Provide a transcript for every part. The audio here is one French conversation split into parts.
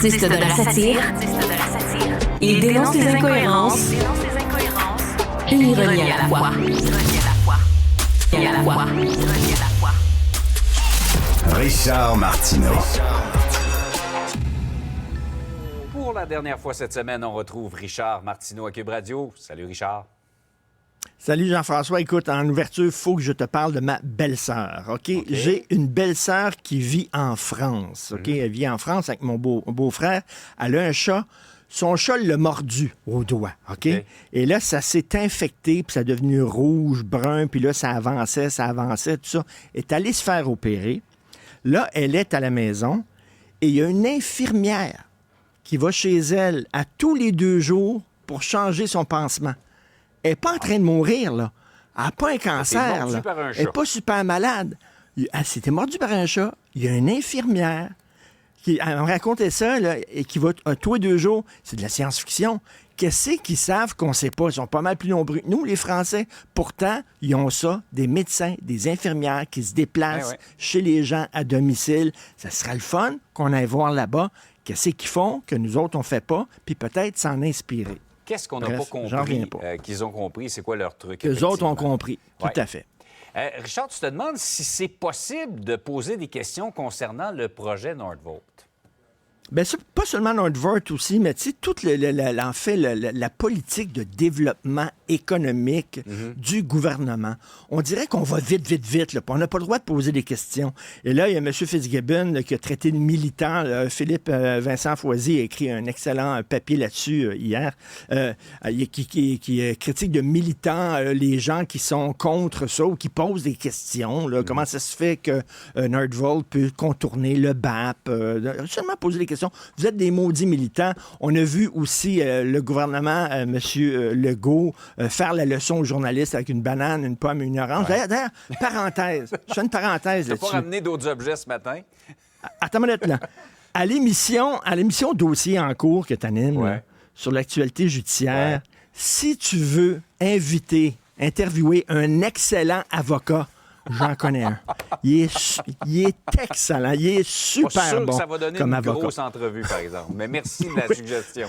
artiste de la satire. Il dénonce les incohérences et il renie à la fois. Richard Martineau. Pour la dernière fois cette semaine, on retrouve Richard Martineau à Cube Radio. Salut Richard. Salut Jean-François. Écoute, en ouverture, il faut que je te parle de ma belle-sœur. OK? J'ai une belle-sœur qui vit en France. OK? Elle vit en France avec mon beau-frère. Elle a un chat. Son chat l'a mordu au doigt. OK? Et là, ça s'est infecté, puis ça est devenu rouge, brun, puis là, ça avançait, tout ça. Elle est allée se faire opérer. Là, elle est à la maison et il y a une infirmière qui va chez elle à tous les 2 jours pour changer son pansement. Elle n'est pas en train de mourir, là. Elle n'a pas un cancer, là. Elle n'est pas super malade. Elle s'était mordue par un chat. Il y a une infirmière qui elle me racontait ça, là, et qui va tous les 2 jours. C'est de la science-fiction. Qu'est-ce qu'ils savent qu'on ne sait pas? Ils sont pas mal plus nombreux que nous, les Français. Pourtant, ils ont ça, des médecins, des infirmières qui se déplacent chez les gens à domicile. Ça sera le fun qu'on aille voir là-bas. Qu'est-ce qu'ils font que nous autres, on ne fait pas, puis peut-être s'en inspirer. Qu'est-ce qu'on n'a pas compris qu'ils ont compris? C'est quoi leur truc? Eux autres ont compris, tout à fait. Richard, tu te demandes si c'est possible de poser des questions concernant le projet Nordvolt. Bien, pas seulement Nordvolt aussi, mais tu sais, toute la politique de développement économique du gouvernement. On dirait qu'on va vite, là, puis on n'a pas le droit de poser des questions. Et là, il y a M. Fitzgibbon là, qui a traité de militant. Philippe Vincent Foisy a écrit un excellent papier là-dessus hier, qui critique de militants les gens qui sont contre ça ou qui posent des questions. Là, comment ça se fait que Nordvolt peut contourner le BAP? Seulement poser des questions. Vous êtes des maudits militants. On a vu aussi le gouvernement, M. Legault, faire la leçon aux journalistes avec une banane, une pomme et une orange. D'ailleurs, parenthèse. Je fais une parenthèse là-dessus. Tu n'as pas ramené d'autres objets ce matin? Attends une minute, là. À l'émission Dossier en cours que tu animes, sur l'actualité judiciaire, si tu veux interviewer un excellent avocat, j'en connais un. Il est excellent. Il est super sûr bon que ça va donner comme une avocat. grosse entrevue, par exemple. Mais merci de la suggestion.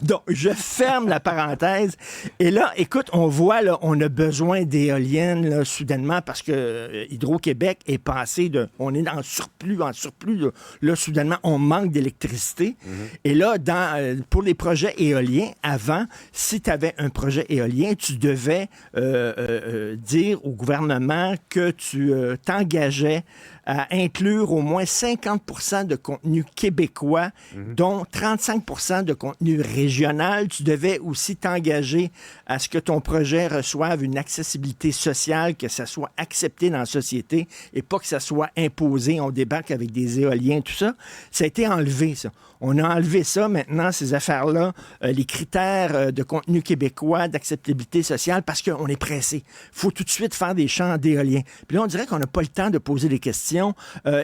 Donc, je ferme la parenthèse. Et là, écoute, on voit, là, on a besoin d'éoliennes, là, soudainement, parce que Hydro-Québec est passé de... On est en surplus. Là, soudainement, on manque d'électricité. Et là, pour les projets éoliens, avant, si tu avais un projet éolien, tu devais dire au gouvernement que tu t'engageais à inclure au moins 50% de contenu québécois, dont 35% de contenu régional. Tu devais aussi t'engager à ce que ton projet reçoive une accessibilité sociale, que ça soit accepté dans la société et pas que ça soit imposé. On débarque avec des éoliens, tout ça. Ça a été enlevé, ça. On a enlevé ça maintenant, ces affaires-là, les critères de contenu québécois, d'acceptabilité sociale, parce qu'on est pressé. Il faut tout de suite faire des champs d'éoliens. Puis là, on dirait qu'on n'a pas le temps de poser des questions.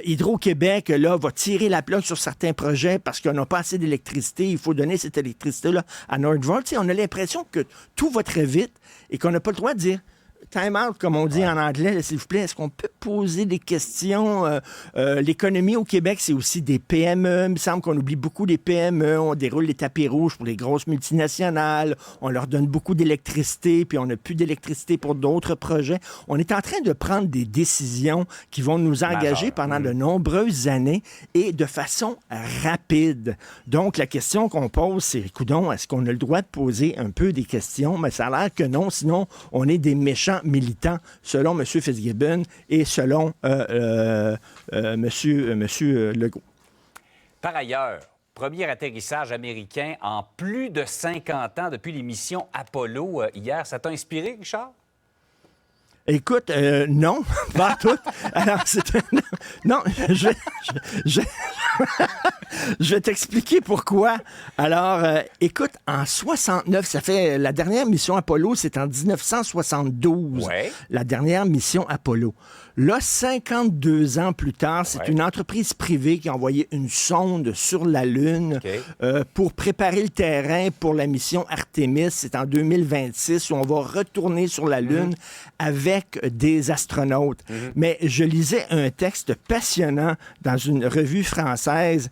Hydro-Québec, là, va tirer la plug sur certains projets parce qu'on n'a pas assez d'électricité. Il faut donner cette électricité-là à Nordvolt. On a l'impression que tout va très vite et qu'on n'a pas le droit de dire time out, comme on dit en anglais, s'il vous plaît. Est-ce qu'on peut poser des questions? L'économie au Québec, c'est aussi des PME. Il me semble qu'on oublie beaucoup des PME. On déroule les tapis rouges pour les grosses multinationales. On leur donne beaucoup d'électricité, puis on n'a plus d'électricité pour d'autres projets. On est en train de prendre des décisions qui vont nous engager pendant de nombreuses années et de façon rapide. Donc, la question qu'on pose, c'est, coudonc, est-ce qu'on a le droit de poser un peu des questions? Mais ça a l'air que non, sinon, on est des méchants militants, selon M. Fitzgibbon et selon M. Legault. Par ailleurs, premier atterrissage américain en plus de 50 ans depuis les missions Apollo hier. Ça t'a inspiré, Richard? Écoute, non, pas tout. Alors, non, je vais t'expliquer pourquoi. Alors, écoute, en 69, ça fait la dernière mission Apollo, c'est en 1972. La dernière mission Apollo. Là, 52 ans plus tard, c'est Ouais. une entreprise privée qui a envoyé une sonde sur la Lune pour préparer le terrain pour la mission Artemis. C'est en 2026 où on va retourner sur la Lune avec des astronautes. Mais je lisais un texte passionnant dans une revue française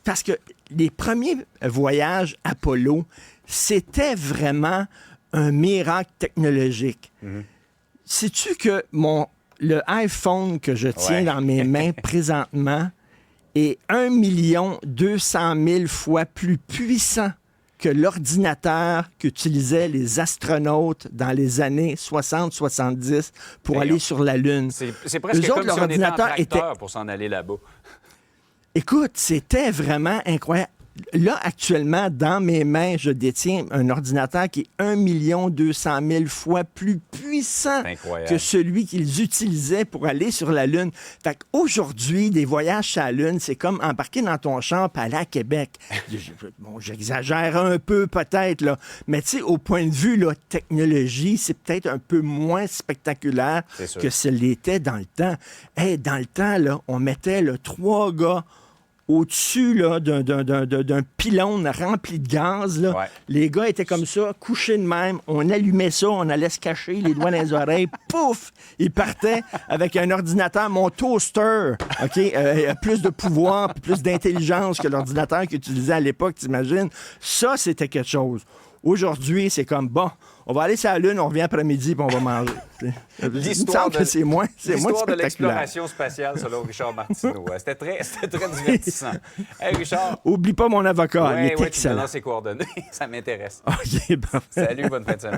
parce que les premiers voyages Apollo, c'était vraiment un miracle technologique. Sais-tu que le iPhone que je tiens Ouais. dans mes mains présentement est 1 200 000 fois plus puissant que l'ordinateur qu'utilisaient les astronautes dans les années 60-70 pour aller sur la Lune. C'est presque Eux comme autres, si leur on était en ordinateur tracteur pour s'en aller là-bas. Écoute, c'était vraiment incroyable. Là, actuellement, dans mes mains, je détiens un ordinateur qui est 1 200 000 fois plus puissant C'est incroyable. que celui qu'ils utilisaient pour aller sur la Lune. Fait qu'aujourd'hui, des voyages sur la Lune, c'est comme embarquer dans ton champ et aller à Québec. Bon, j'exagère un peu peut-être, là. Mais tu sais, au point de vue là, technologie, c'est peut-être un peu moins spectaculaire C'est sûr. que ce l'était dans le temps. Hey, dans le temps, là, on mettait là, 3 gars au-dessus là, d'un pylône rempli de gaz. Là. Ouais. Les gars étaient comme ça, couchés de même. On allumait ça, on allait se cacher les doigts dans les oreilles. Pouf! Ils partaient avec un ordinateur. Mon toaster, OK, a plus de pouvoir, puis plus d'intelligence que l'ordinateur qu'ils utilisaient à l'époque, t'imagines? Ça, c'était quelque chose. Aujourd'hui, c'est comme, bon, on va aller sur la Lune, on revient après-midi, puis on va manger. Il me semble que c'est moins L'histoire de spectaculaire. l'exploration spatiale, selon Richard Martineau. C'était très divertissant. Hey, Richard. Oublie pas mon avocat, il est Oui, tu me excellent. donnes ses coordonnées. Ça m'intéresse. OK, bon. Salut, bonne fin de semaine.